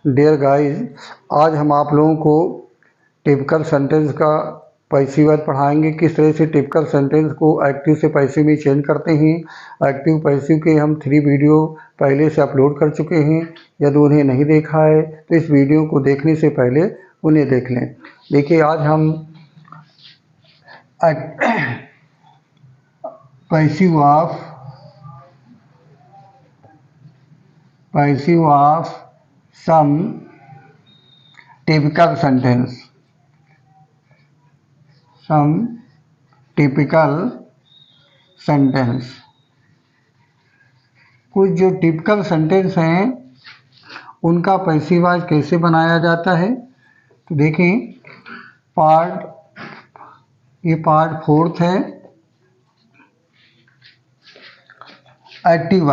Dear guys, आज हम आप लोगों को टिपिकल सेंटेंस का पैसिव वर्ब पढ़ाएंगे। किस तरह से टिपिकल सेंटेंस को एक्टिव से पैसिव में चेंज करते हैं। एक्टिव पैसिव के हम 3 वीडियो पहले से अपलोड कर चुके हैं। यदि उन्हें नहीं देखा है तो इस वीडियो को देखने से पहले उन्हें देख लें। देखिए, आज हम passive of some typical sentence, कुछ जो टिपिकल सेंटेंस हैं उनका पैसिव वॉइस कैसे बनाया जाता है। तो देखें, ये पार्ट 4 है। Active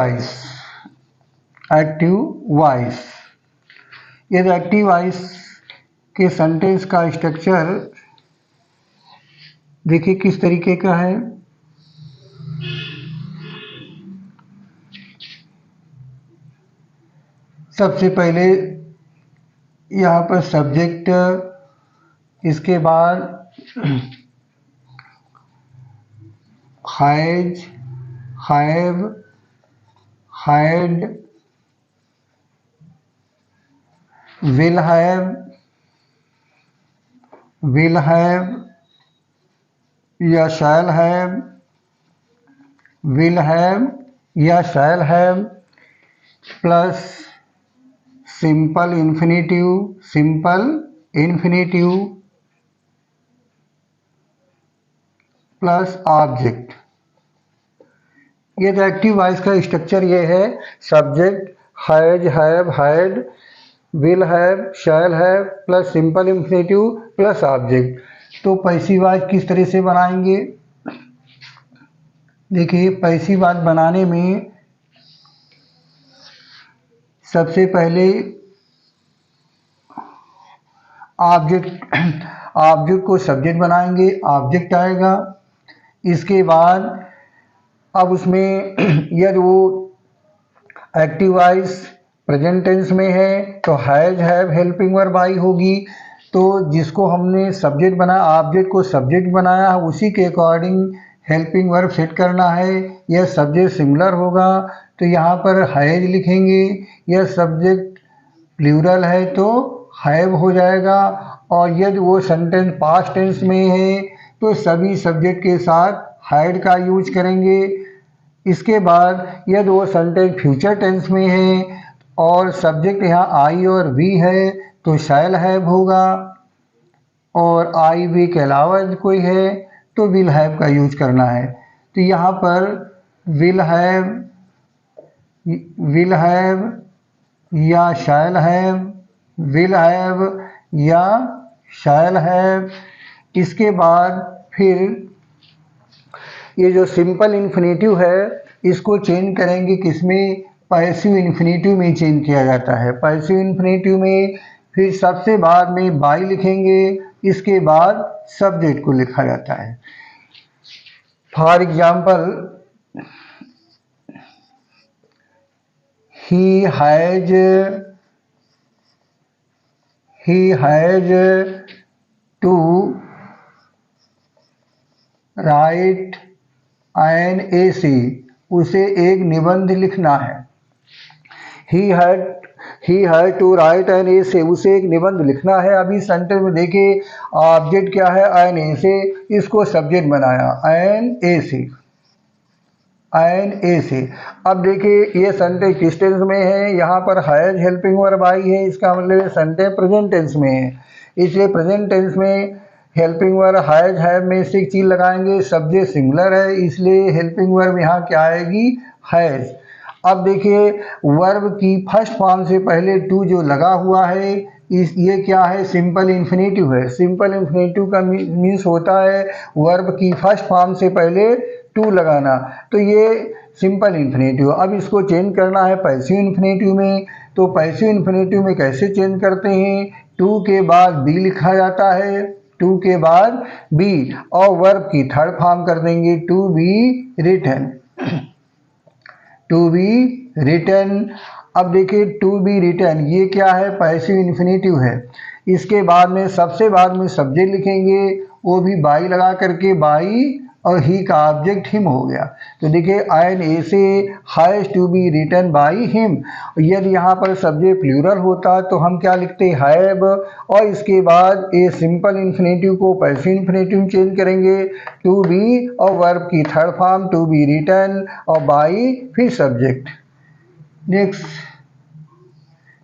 voice. यदि एक्टिव वॉइस के सेंटेंस का स्ट्रक्चर देखिए किस तरीके का है। सबसे पहले यहाँ पर सब्जेक्ट, इसके बाद has, have, had, will have या शैल हैव, विल हैव या shall have, plus simple infinitive plus object. ये तो एक्टिव वॉइस का स्ट्रक्चर ये है। Subject has, have, had, will have, shall have plus simple infinitive plus object. तो passive voice किस तरह से बनाएंगे। देखिए, पैसिव वॉइस बनाने में सबसे पहले ऑब्जेक्ट को सब्जेक्ट बनाएंगे, ऑब्जेक्ट आएगा। इसके बाद अब उसमें यदि वो एक्टिव वॉइस प्रेजेंट टेंस में है तो has, have, helping verb I होगी। तो जिसको हमने सब्जेक्ट बनाया, ऑब्जेक्ट को सब्जेक्ट बनाया, उसी के अकॉर्डिंग हेल्पिंग वर्ब सेट करना है। यह सब्जेक्ट सिमिलर होगा तो यहाँ पर हैज लिखेंगे। यह सब्जेक्ट प्लूरल है तो हैव हो जाएगा। और यदि वो सेंटेंस पास्ट टेंस में है तो सभी सब्जेक्ट के साथ हैड का यूज करेंगे। इसके बाद यदि वो सेंटेंस फ्यूचर टेंस में है और सब्जेक्ट यहाँ आई और वी है तो शैल हैव होगा। और आई वी के अलावा कोई है तो विल हैव का यूज करना है। तो यहाँ पर विल हैव या शैल हैव, विल हैव या शैल हैव। इसके बाद फिर ये जो सिंपल इन्फिनेटिव है इसको चेंज करेंगे किसमें, पैसिव इन्फिनेटिव में चेंज किया जाता है। पैसिव इन्फिनेटिव में फिर सबसे बाद में बाय लिखेंगे, इसके बाद सब्जेक्ट को लिखा जाता है। For example, he has to write an essay, उसे एक निबंध लिखना है। he had to write an essay, उसे एक निबंध लिखना है। अभी सेंटेंस में देखिए ऑब्जेक्ट क्या है, an essay, इसको सब्जेक्ट बनाया an essay। अब देखिए ये सेंटेंस किस टेंस में है, यहाँ पर हैज हेल्पिंग वर्ब आई है, इसका मतलब सेंटेंस प्रेजेंट टेंस में है। इसलिए प्रेजेंट टेंस में हेल्पिंग वर्ब हैज, हैव में से एक चीज लगाएंगे। सब्जेक्ट सिंगुलर है इसलिए हेल्पिंग वर्ब यहाँ क्या आएगी, हैज। अब देखिए वर्ब की फर्स्ट फॉर्म से पहले टू जो लगा हुआ है ये क्या है, सिंपल इन्फिनेटिव है। सिंपल इन्फिनेटिव का मीन्स होता है वर्ब की फर्स्ट फॉर्म से पहले टू लगाना। तो ये सिंपल इन्फिनेटिव। अब इसको चेंज करना है पैसिव इन्फिनेटिव में। तो पैसिव इन्फिनेटिव में कैसे चेंज करते हैं, टू के बाद बी लिखा जाता है, टू के बाद बी, और वर्ब की थर्ड फॉर्म कर देंगे टू बी रिटन। अब देखिए टू बी रिटन, ये क्या है, पैसिव इन्फिनेटिव है। इसके बाद में सबसे बाद में सब्जेक्ट लिखेंगे, वो भी बाई लगा करके, बाई और ही का ऑब्जेक्ट हिम हो गया। तो देखिए an essay has to be written by him. यदि यहाँ पर सब्जेक्ट प्लूरल होता तो हम क्या लिखते, हैव, और इसके बाद ए सिंपल इन्फिनेटिव को पैसिव इन्फिनेटिव चेंज करेंगे, टू बी और वर्ब की third form to be written और बाई फिर सब्जेक्ट। नेक्स्ट,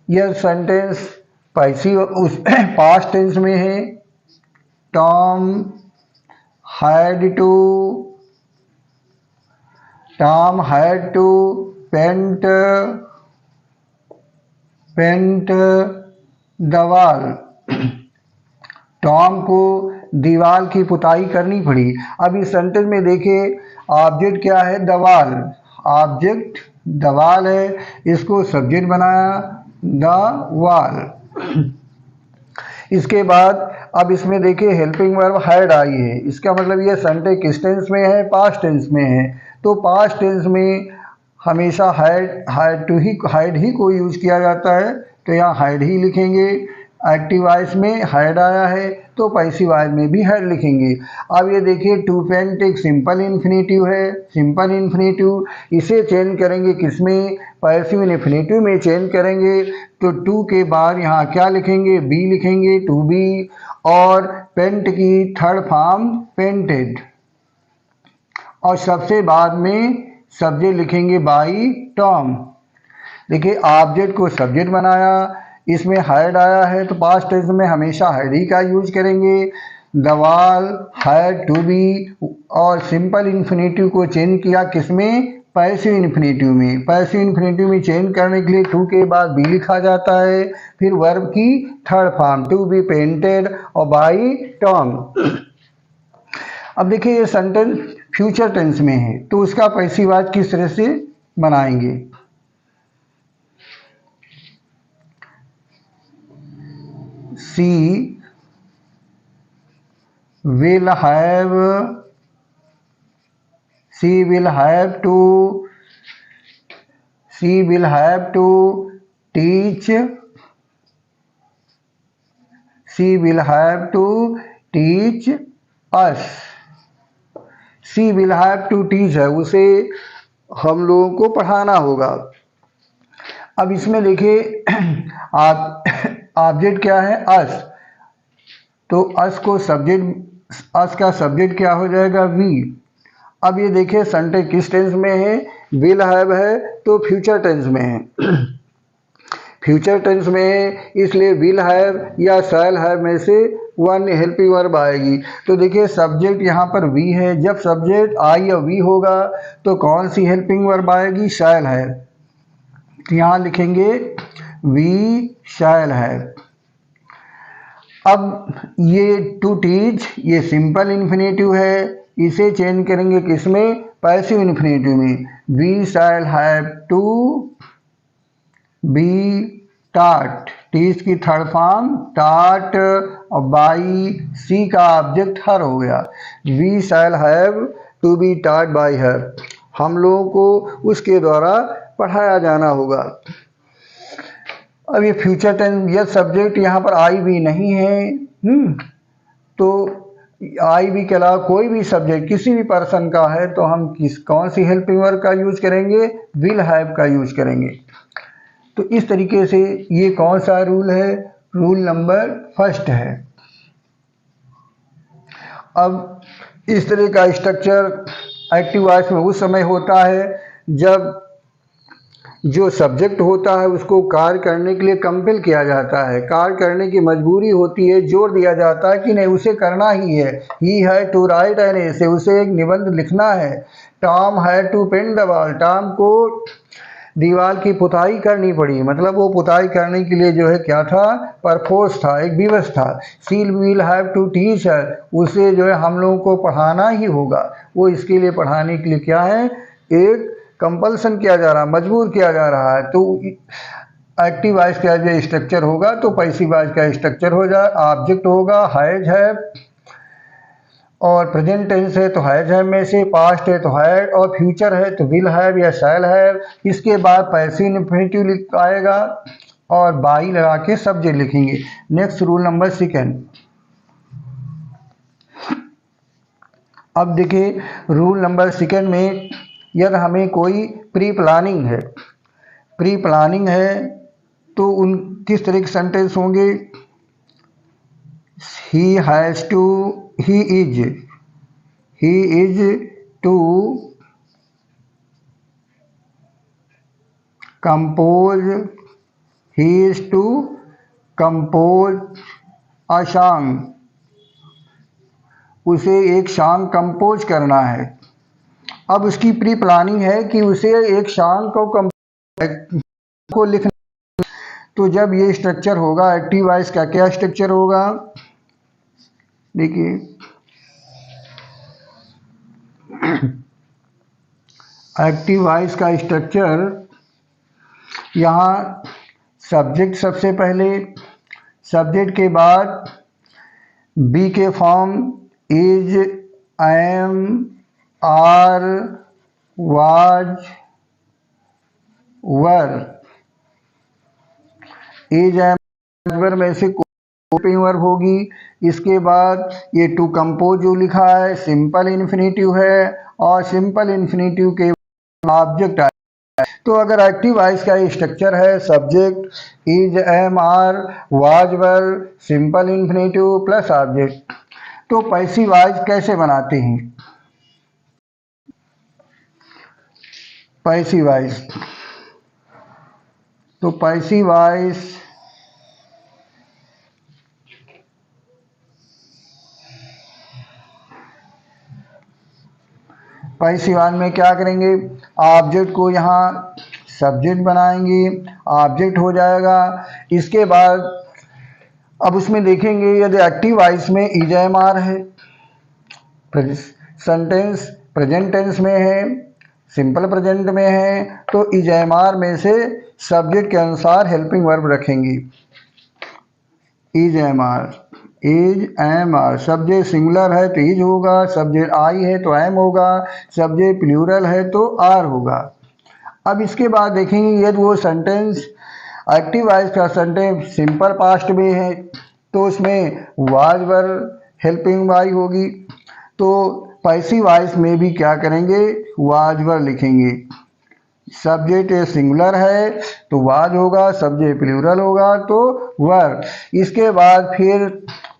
यह सेंटेंस पैसिव उस पास्ट टेंस में है। Tom had to paint the wall. Tom को दीवार की पुताई करनी पड़ी। अब इस सेंटेंस में देखिए ऑब्जेक्ट क्या है, दीवार, ऑब्जेक्ट दीवार है, इसको सब्जेक्ट बनाया द वॉल। इसके बाद अब इसमें देखिए हेल्पिंग वर्ब हैड आई है, इसका मतलब ये सेंटेंस किस टेंस में है, पास्ट टेंस में है। तो पास्ट टेंस में हमेशा हैड ही को यूज किया जाता है, तो यहाँ हैड ही लिखेंगे। एक्टिव वॉइस में हैड आया है तो पैसिव वॉइस में भी हैड लिखेंगे। अब ये देखिए टू पेंट एक सिंपल इन्फिनेटिव है, सिंपल इन्फिनेटिव, इसे चेंज करेंगे किसमें, पैसिव इन्फिनेटिव में चेंज करेंगे। तो टू के बाद यहाँ क्या लिखेंगे, बी लिखेंगे, टू बी, और पेंट की थर्ड फॉर्म पेंटेड, और सबसे बाद में सब्जेक्ट लिखेंगे बाई टॉम। देखिए ऑब्जेक्ट को सब्जेक्ट बनाया, इसमें हैड आया है तो पास्ट टेंस में हमेशा हैड ही का यूज करेंगे। The wall had to be, और सिंपल इन्फिनेटिव को चेंज किया किसमें, पैसिव इन्फिनेटिव में। पैसिव इन्फिनेटिव में चेंज करने के लिए टू के बाद बी लिखा जाता है, फिर वर्ब की third form to be painted और बाई टॉम। अब देखिए ये सेंटेंस फ्यूचर टेंस में है तो उसका पैसिव वॉइस किस तरह से बनाएंगे। She will have to teach है, उसे हम लोगों को पढ़ाना होगा। अब इसमें देखिए ऑब्जेक्ट क्या है, अस, तो अस को सब्जेक्ट, अस का सब्जेक्ट क्या हो जाएगा, वी। अब ये देखिए सेंटेंस किस टेंस में है, विल हैव है तो फ्यूचर टेंस में है। फ्यूचर टेंस में है इसलिए विल हैव या शैल हैव में से वन हेल्पिंग वर्ब आएगी। तो देखिए सब्जेक्ट यहाँ पर वी है, जब सब्जेक्ट आई या वी होगा तो कौन सी हेल्पिंग वर्ब आएगी, शैल है। तो यहाँ लिखेंगे वी शैल है। अब ये टू टीच, ये सिंपल इन्फिनेटिव है, इसे चेंज करेंगे किसमें, पैसिव इन्फिनेटिव में। We shall have to be taught, teach की थर्ड फॉर्म टाट, और बाई सी का ऑब्जेक्ट हर हो गया। We shall have to be taught by her, हम लोगों को उसके द्वारा पढ़ाया जाना होगा। अब ये फ्यूचर टेंस, यह सब्जेक्ट यहाँ पर आई भी नहीं है, तो आई भी के अलावा कोई भी सब्जेक्ट किसी भी पर्सन का है तो हम कौन सी हेल्पिंग वर्ब का यूज करेंगे, विल हैव का यूज करेंगे। तो इस तरीके से ये कौन सा रूल है, रूल नंबर फर्स्ट है। अब इस तरह का स्ट्रक्चर एक्टिव वॉइस में उस समय होता है जब जो सब्जेक्ट होता है उसको कार्य करने के लिए कंपेल किया जाता है, कार्य करने की मजबूरी होती है, जोर दिया जाता है कि नहीं उसे करना ही है। ही है टू राइट एन एसे, उसे एक निबंध लिखना है। Tom has to paint the wall, Tom को दीवार की पुताई करनी पड़ी, मतलब वो पुताई करने के लिए जो है क्या था, परफोर्स था, एक विवश था। She will have to teach her, उसे जो है हम लोगों को पढ़ाना ही होगा। वो इसके लिए पढ़ाने के लिए क्या है, एक कंपल्सन किया जा रहा, मजबूर किया जा रहा है। तो एक्टिव वॉइस का जो स्ट्रक्चर होगा तो पैसिव वॉइस का स्ट्रक्चर हो जाए, ऑब्जेक्ट होगा हैज है, और प्रेजेंट टेंस है तो हैज हैव में से, पास्ट है तो हैड, और फ्यूचर है तो विल हैव या शैल हैव। इसके बाद पैसिव इंफिनिटिव आएगा और बाई लगा के सब्जेक्ट लिखेंगे। Next rule number 2। अब देखिए रूल नंबर 2 में, यदि हमें कोई प्री प्लानिंग है तो उन किस तरह के सेंटेंस होंगे। He has to, he is to compose, he is to compose a song, उसे एक सॉन्ग कंपोज करना है। अब उसकी प्री प्लानिंग है कि उसे एक सॉन्ग को लिखना। तो जब ये स्ट्रक्चर होगा एक्टिव वॉइस का, क्या स्ट्रक्चर होगा देखिए। एक्टिव वॉइस का स्ट्रक्चर, यहाँ सब्जेक्ट सबसे पहले, सब्जेक्ट के बाद बी के form is, am, are, was, were. Is am were में से हेल्पिंग वर्ब होगी। इसके बाद ये टू कंपोज जो लिखा है सिंपल इन्फिनेटिव है, और सिंपल इन्फिनेटिव के ऑब्जेक्ट आए। तो अगर एक्टिव वॉइस का स्ट्रक्चर है subject, is, am, are, was, were, simple infinitive plus object, तो पैसिव वॉइस कैसे बनाते हैं। पैसिव वॉइस, तो पैसिव वॉइस पैसिव वॉइस में क्या करेंगे, ऑब्जेक्ट को यहाँ सब्जेक्ट बनाएंगे, ऑब्जेक्ट हो जाएगा। इसके बाद अब उसमें देखेंगे यदि एक्टिव वॉइस में इज, एम, आर है, सेंटेंस प्रेजेंट टेंस में है, सिंपल प्रेजेंट में है, तो इज, एम, आर में से सब्जेक्ट के अनुसार हेल्पिंग वर्ब रखेंगे। Is, am, are, is, am, are. Subject singular है तो इज होगा, सब्जेक्ट आई है तो एम होगा, सब्जेक्ट प्लूरल है तो आर होगा। अब इसके बाद देखेंगे यदि वो सेंटेंस एक्टिव वॉइस का सेंटेंस सिंपल पास्ट में है तो उसमें वाज, वर हेल्पिंग वाई होगी। तो पैसिव वॉइस में भी क्या करेंगे, वाज, वर लिखेंगे। सब्जेक्ट सिंगुलर है तो वाज होगा, सब्जेक्ट प्लूरल होगा तो वर। इसके बाद फिर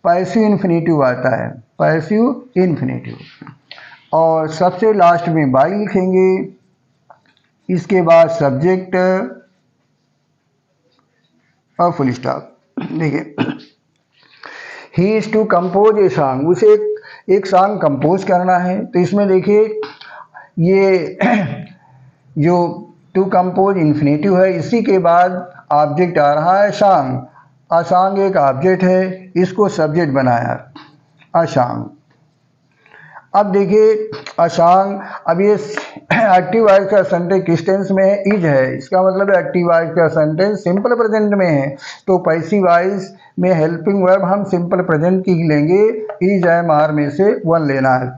पैसिव इन्फिनेटिव आता है, पैसिव इन्फिनेटिव, और सबसे लास्ट में बाई लिखेंगे। इसके बाद सब्जेक्ट और फुल स्टॉप। देखिए he is to compose a song, उसे एक सॉन्ग कंपोज करना है। तो इसमें देखिए ये जो टू कंपोज इन्फिनेटिव है, इसी के बाद ऑब्जेक्ट आ रहा है सॉन्ग। अ सॉन्ग एक ऑब्जेक्ट है, इसको सब्जेक्ट बनाया अ सॉन्ग। अब देखिए अ सॉन्ग, अब ये एक्टिव वॉइस का सेंटेंस किस टेंस में है, इज है। इसका मतलब एक्टिव वॉइस का सेंटेंस सिंपल प्रेजेंट में है, तो पैसिव वॉइस में हेल्पिंग वर्ब हम सिंपल प्रेजेंट की लेंगे, इज, एम, आर में से वन लेना है।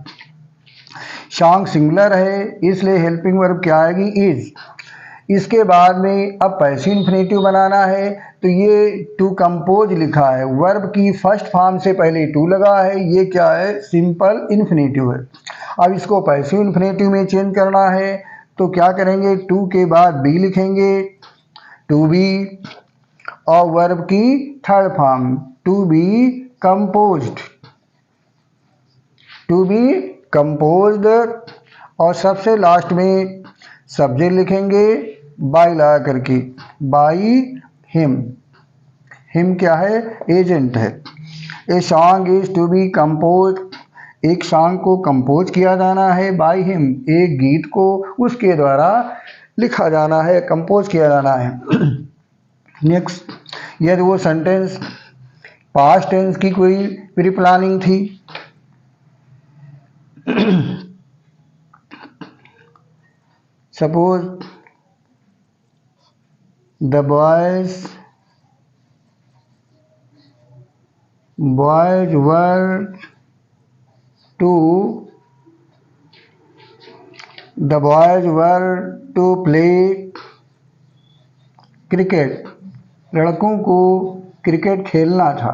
सॉन्ग सिंगुलर है इसलिए हेल्पिंग वर्ब क्या आएगी, इज। इसके बाद में अब पैसिव इन्फिनेटिव बनाना है, तो ये टू कंपोज लिखा है, वर्ब की फर्स्ट फॉर्म से पहले टू लगा है, ये क्या है, सिंपल इन्फिनेटिव है। अब इसको पैसिव इन्फिनेटिव में चेंज करना है तो क्या करेंगे, टू के बाद बी लिखेंगे, टू बी, और वर्ब की third form to be composed, to be composed, और सबसे लास्ट में सब्जेक्ट लिखेंगे बाई लगा करके, बाई हिम। हिम क्या है, एजेंट है। A song is to be compose, एक सॉन्ग को कंपोज किया जाना है बाई हिम, एक गीत को उसके द्वारा लिखा जाना है, कंपोज किया जाना है। नेक्स्ट, यदि वो सेंटेंस पास्ट टेंस की कोई प्री प्लानिंग थी, suppose the boys were to the boys were to play cricket, लड़कों को क्रिकेट खेलना था।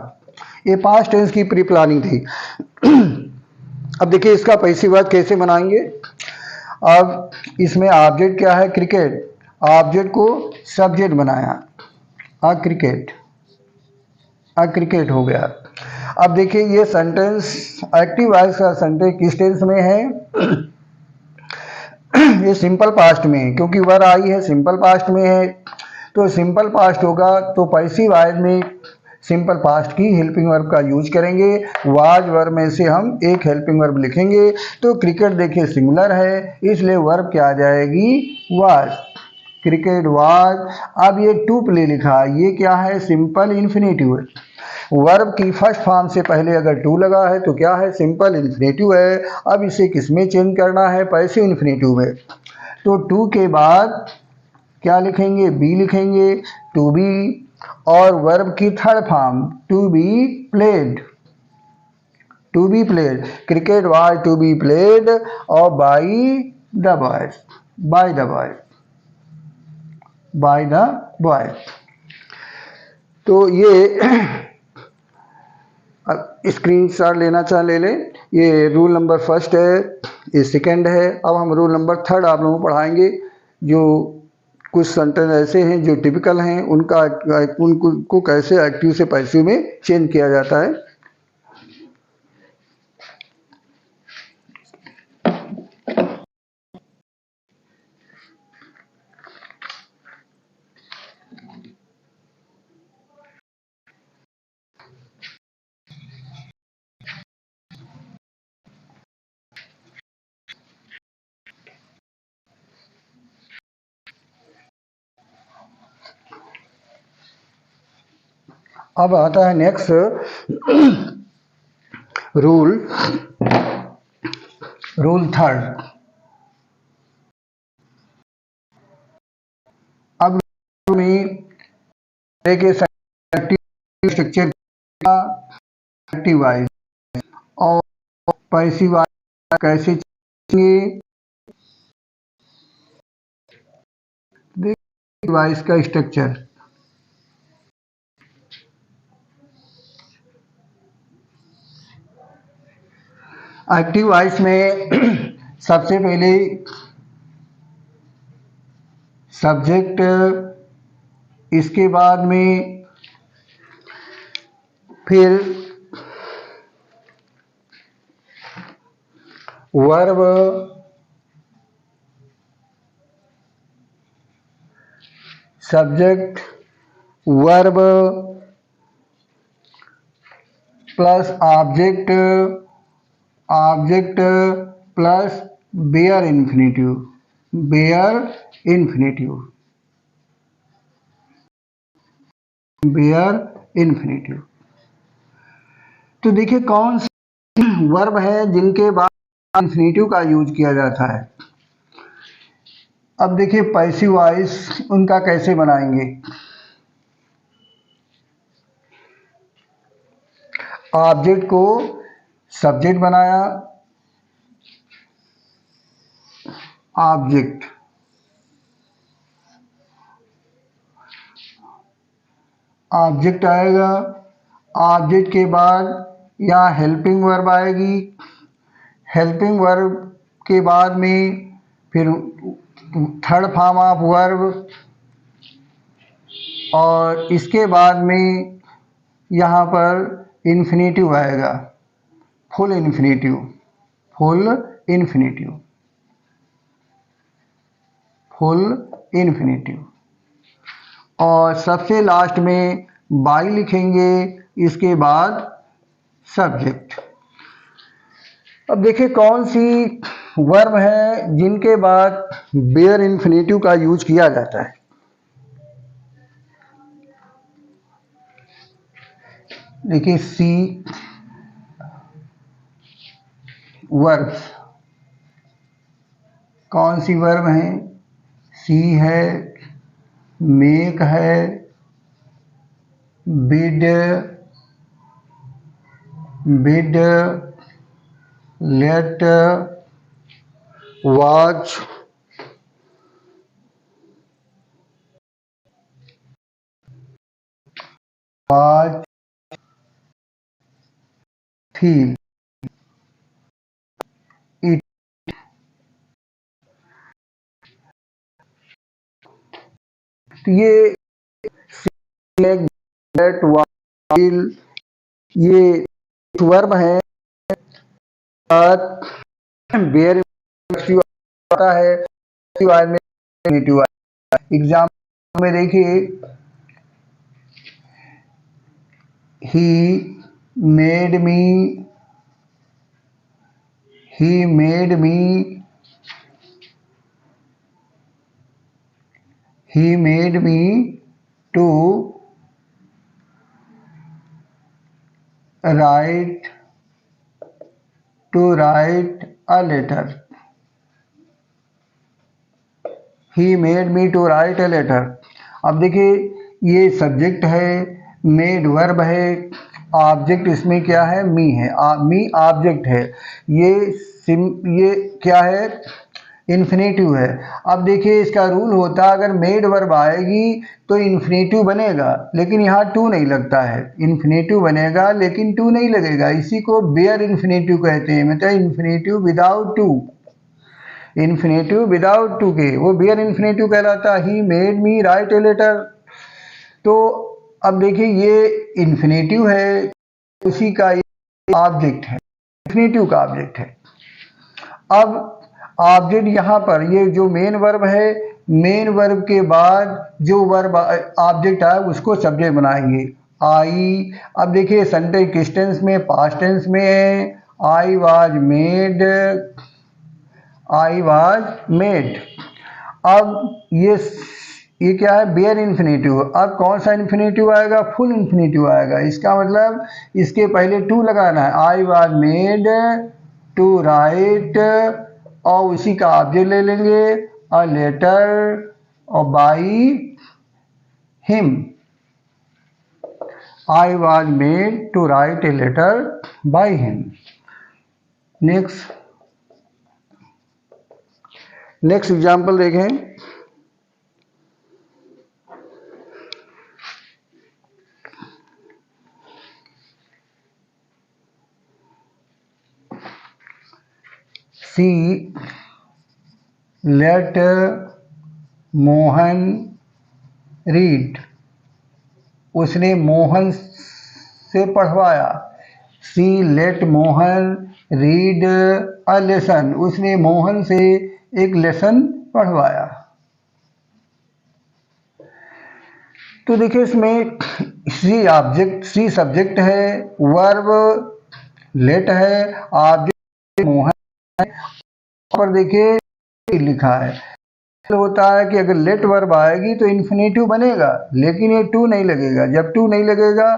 ये पास्ट टेंस की प्री प्लानिंग थी। अब देखिए इसका पैसिव कैसे बनाएंगे। अब इसमें ऑब्जेक्ट क्या है, क्रिकेट, ऑब्जेक्ट को सब्जेक्ट बनाया, अ क्रिकेट हो गया। अब देखिए ये सेंटेंस एक्टिव वॉइस का सेंटेंस किस टेंस में है ये सिंपल पास्ट में है, क्योंकि वर आई है सिंपल पास्ट में है, तो सिंपल पास्ट होगा तो पैसिव वॉइस में सिंपल पास्ट की हेल्पिंग वर्ब का यूज करेंगे। वाज वर्ब में से हम एक हेल्पिंग वर्ब लिखेंगे। तो क्रिकेट देखिए सिंगुलर है, इसलिए वर्ब क्या आ जाएगी, वाज, क्रिकेट वाज। अब ये टू प्ले लिखा, ये क्या है, सिंपल इन्फिनेटिव है। वर्ब की फर्स्ट फॉर्म से पहले अगर टू लगा है तो क्या है, सिंपल इन्फिनेटिव है। अब इसे किसमें चेंज करना है, पैसिव इन्फिनेटिव में। तो टू के बाद क्या लिखेंगे, बी लिखेंगे, टू बी, और वर्ब की third form to be played, to be played, cricket was to be played और by the boys, by the boys, by the boys. तो ये स्क्रीनशॉट लेना चाहे ले लें। ये रूल नंबर फर्स्ट है, ये सेकंड है। अब हम रूल नंबर थर्ड आप लोगों को पढ़ाएंगे। जो कुछ सेंटेंस ऐसे हैं जो टिपिकल हैं, उनको कैसे एक्टिव से पैसिव में चेंज किया जाता है। अब आता है नेक्स्ट रूल थर्ड। अब में स्ट्रक्चर एक्टिव वॉइस और पैसिव वॉइस कैसे वॉइस का स्ट्रक्चर। एक्टिव वॉइस में सबसे पहले सब्जेक्ट, इसके बाद में फिर verb, subject verb plus object, object plus bare infinitive, bare infinitive, bare infinitive. तो देखिए कौन से वर्ब है जिनके बाद इन्फिनेटिव का यूज किया जाता है। अब देखिए पैसिव वॉइस उनका कैसे बनाएंगे। ऑब्जेक्ट को सब्जेक्ट बनाया, ऑब्जेक्ट, ऑब्जेक्ट आएगा, ऑब्जेक्ट के बाद यहाँ हेल्पिंग वर्ब आएगी, हेल्पिंग वर्ब के बाद में फिर थर्ड फॉर्म ऑफ वर्ब, और इसके बाद में यहाँ पर इन्फिनेटिव आएगा, full infinitive, full infinitive, full infinitive, और सबसे लास्ट में बाई लिखेंगे, इसके बाद सब्जेक्ट। अब देखिए कौन सी वर्ब है जिनके बाद बेयर इन्फिनेटिव का यूज किया जाता है। देखिए सी वर्ब, कौन सी वर्ब है, सी है, मेक है, bid, bid, let watch was feel it. ये लेट वाज ये वर्ब है, बेयर आता है एग्जाम्पल में देखिए, he made me to write a letter. He made me to write a letter. अब देखिए ये सब्जेक्ट है, मेड वर्ब है, ऑब्जेक्ट इसमें क्या है, मी है, मी ऑब्जेक्ट है। ये क्या है, इन्फिनेटिव है। अब देखिए इसका रूल होता है अगर मेड वर्ब आएगी तो इन्फिनेटिव बनेगा, लेकिन यहाँ टू नहीं लगता है। इन्फिनेटिव बनेगा लेकिन टू नहीं लगेगा, इसी को बेयर इन्फिनेटिव कहते हैं, मतलब infinitive without to. Infinitive without to के वो बेयर इन्फिनेटिव कहलाता है। He made me write a letter. तो अब देखिए ये इन्फिनेटिव है, उसी का ये ऑब्जेक्ट है, इन्फिनेटिव का ऑब्जेक्ट है। अब ऑब्जेक्ट यहाँ पर ये जो मेन वर्ब है, मेन वर्ब के बाद जो वर्ब ऑब्जेक्ट आए उसको सब्जेक्ट बनाएंगे। आई, अब देखिए सेंटेंस किस टेंस में, पास्ट टेंस में है। I was made. अब ये क्या है, बेयर इन्फिनेटिव। अब कौन सा इन्फिनेटिव आएगा, फुल इन्फिनेटिव आएगा। इसका मतलब इसके पहले टू लगाना है। I was made to write, और उसी का ऑब्जेक्ट ले लेंगे अ लेटर और by him. I was made to write a letter by him. Next example देखें। सी लेट मोहन रीड, उसने मोहन से पढ़वाया। She let Mohan read a lesson, उसने मोहन से एक लेसन पढ़वाया। तो देखिए इसमें सी सब्जेक्ट है, वर्ब लेट है, ऑब्जेक्ट मोहन है। पर देखिए लिखा है होता है कि अगर लेट वर्ब आएगी तो इन्फिनेटिव बनेगा, लेकिन ये टू नहीं लगेगा। जब टू नहीं लगेगा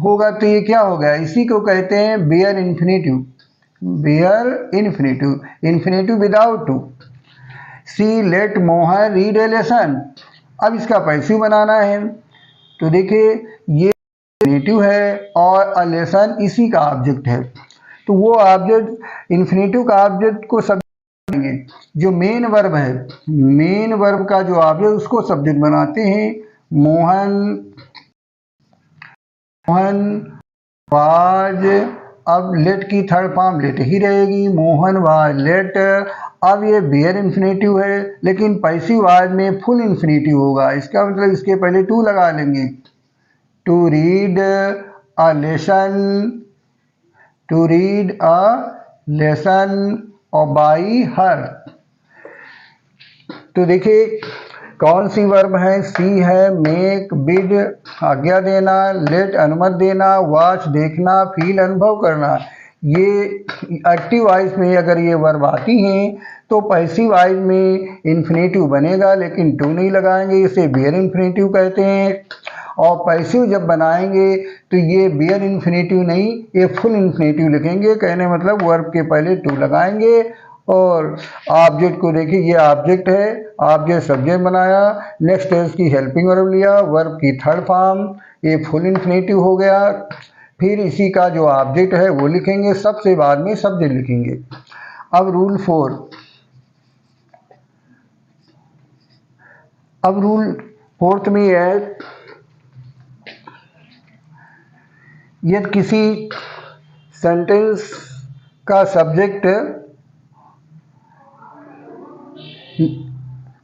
होगा तो ये क्या हो गया, इसी को कहते हैं bare infinitive. Infinitive without to. See let Mohan read a lesson. अब इसका पैसिव बनाना है, तो देखिए ये इन्फिनेटिव है और अ लेसन इसी का ऑब्जेक्ट है। तो वो ऑब्जेक्ट इन्फिनेटिव का ऑब्जेक्ट को सब जो मेन वर्ब है, मेन वर्ब का जो ऑब्जेक्ट उसको सब्जेक्ट बनाते हैं। मोहन वाज, अब लेट की थर्ड फॉर्म लेट ही रहेगी, मोहन वाज लेट। अब ये बेयर इन्फिनेटिव है, लेकिन पैसिव वाज में फुल इन्फिनेटिव होगा। इसका मतलब इसके पहले टू लगा लेंगे। टू रीड अ लेसन और बाई हर। तो देखिए कौन सी वर्ब है, सी है, मेक बिड आज्ञा देना, लेट अनुमति देना, वॉच देखना, फील अनुभव करना। ये एक्टिव वॉइस में अगर ये वर्ब आती हैं तो पैसिव वॉइस में इन्फिनेटिव बनेगा, लेकिन टू नहीं लगाएंगे, इसे बेयर इन्फिनेटिव कहते हैं। और पैसिव जब बनाएंगे तो ये बेयर इन्फिनेटिव नहीं, ये फुल इन्फिनेटिव लिखेंगे। कहने मतलब वर्ब के पहले टू लगाएंगे। और ऑब्जेक्ट को देखिए ये ऑब्जेक्ट है, ऑब्जेक्ट सब्जेक्ट बनाया, नेक्स्ट है इसकी हेल्पिंग वर्ब लिया, वर्ब की थर्ड फॉर्म, ये फुल इन्फिनेटिव हो गया। फिर इसी का जो ऑब्जेक्ट है वो लिखेंगे, सबसे बाद में सब्जेक्ट लिखेंगे। अब रूल 4, अब रूल 4 में है, यदि किसी सेंटेंस का सब्जेक्ट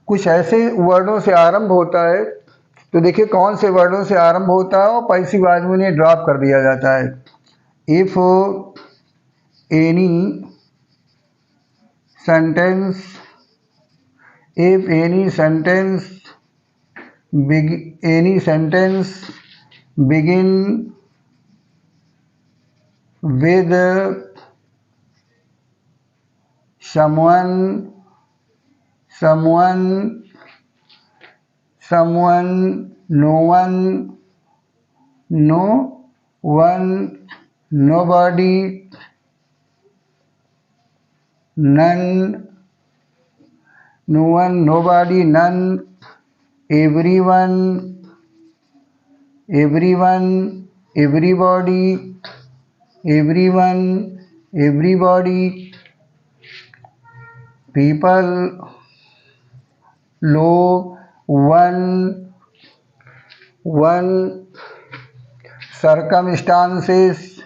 कुछ ऐसे वर्डों से आरंभ होता है, तो देखिए कौन से वर्डों से आरंभ होता है और पैसिव वॉइस में उन्हें ड्रॉप कर दिया जाता है। If any sentence, if any sentence begin with someone, no one, nobody, none, no one, nobody, none, everyone, everybody, people, low, one, circumstances,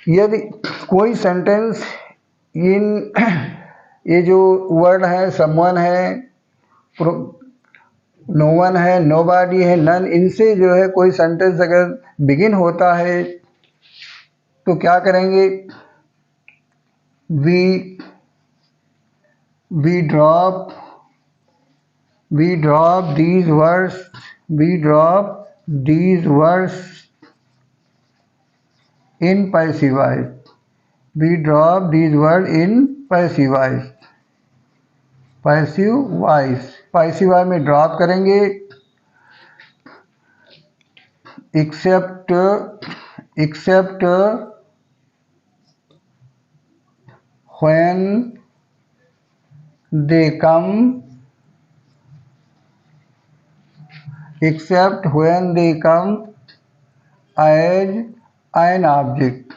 यदि कोई सेंटेंस इन ये जो वर्ड है समवन है, नो वन है, नोबॉडी है, नन, इनसे जो है कोई सेंटेंस अगर बिगिन होता है तो क्या करेंगे, we drop these words in passive voice. We drop these words in passive voice. Passive voice में ड्रॉप करेंगे, except when they come as an object।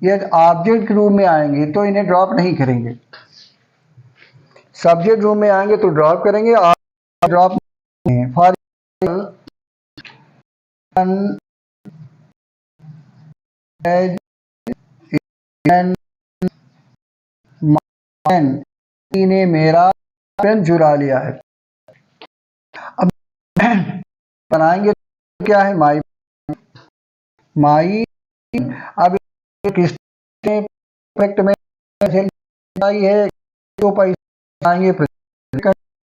यदि ऑब्जेक्ट के रूप में आएंगे तो इन्हें ड्रॉप नहीं करेंगे, सब्जेक्ट रूप में आएंगे तो ड्रॉप करेंगे, और ड्रॉप नहीं है। फॉर ने मेरा पेन चुरा लिया है। अब बनाएंगे तो क्या है, माई। अब किसने प्रोजेक्ट में है तो पैसा आएंगे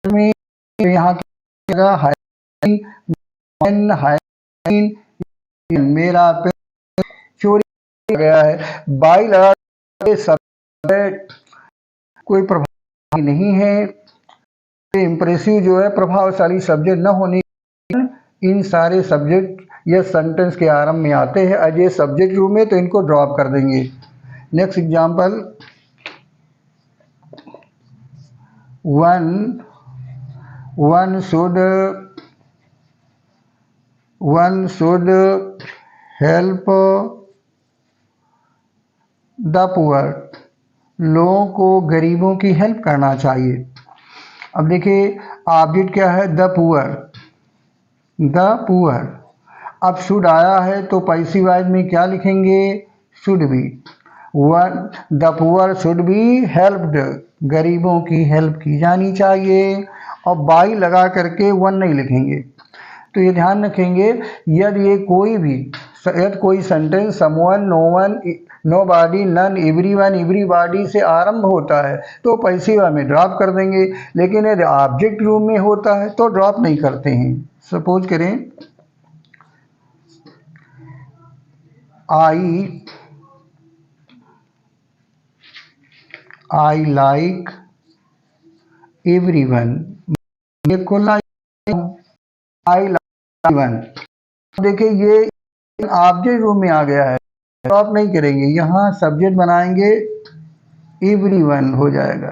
में, यहाँ मेरा पेन चोरी गया है, बाई लगा कोई प्रभाव नहीं है, इम्प्रेसिव जो है प्रभावशाली सब्जेक्ट न होने, इन सारे सब्जेक्ट ये सेंटेंस के आरंभ में आते हैं एज ए सब्जेक्ट रूप में, तो इनको ड्रॉप कर देंगे। Next example, one should help the poor। लोगों को गरीबों की हेल्प करना चाहिए। अब देखिए ऑब्जेक्ट क्या है, द पुअर। अब शुड आया है तो पैसिव वॉइस में क्या लिखेंगे, should be. The poor should be helped, गरीबों की हेल्प की जानी चाहिए, और बाई लगा करके वन नहीं लिखेंगे। तो ये ध्यान रखेंगे, यदि कोई sentence someone, no one, nobody, none, everyone, everybody से आरंभ होता है तो पैसिव में ड्रॉप कर देंगे, लेकिन यदि ऑब्जेक्ट रूप में होता है तो ड्रॉप नहीं करते हैं। सपोज करें, I like everyone, I like everyone. देखिए ये ऑब्जेक्ट रूप में आ गया है, ड्रॉप नहीं करेंगे, यहाँ सब्जेक्ट बनाएंगे, एवरीवन हो जाएगा।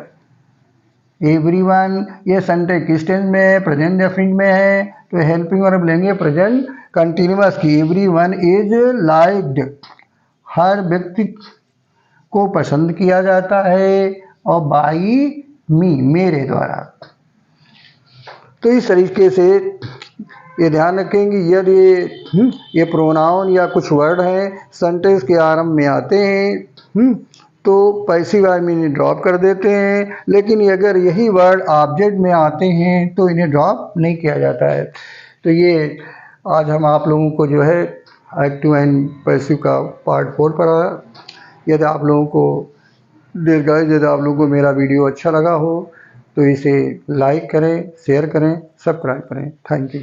एवरीवन, ये सेंटेंस किस टेंस में है, प्रेजेंट डेफिनिट में है, तो हेल्पिंग वर्ब लेंगे प्रेजेंट कंटिन्यूअस की। एवरीवन इज लाइक्ड, हर व्यक्ति को पसंद किया जाता है, और बाई मी, मेरे द्वारा। तो इस तरीके से ये ध्यान रखेंगे, यदि ये प्रोनाउन या कुछ वर्ड हैं सेंटेंस के आरंभ में आते हैं तो पैसिव आई मीन ड्रॉप कर देते हैं, लेकिन अगर यही वर्ड ऑब्जेक्ट में आते हैं तो इन्हें ड्रॉप नहीं किया जाता है। तो ये आज हम आप लोगों को जो है एक्टिव एंड पैसिव का पार्ट 4 पढ़ाया। यदि आप लोगों को यदि आप लोगों को मेरा वीडियो अच्छा लगा हो तो इसे लाइक करें, शेयर करें, सब्सक्राइब करें। Thank you.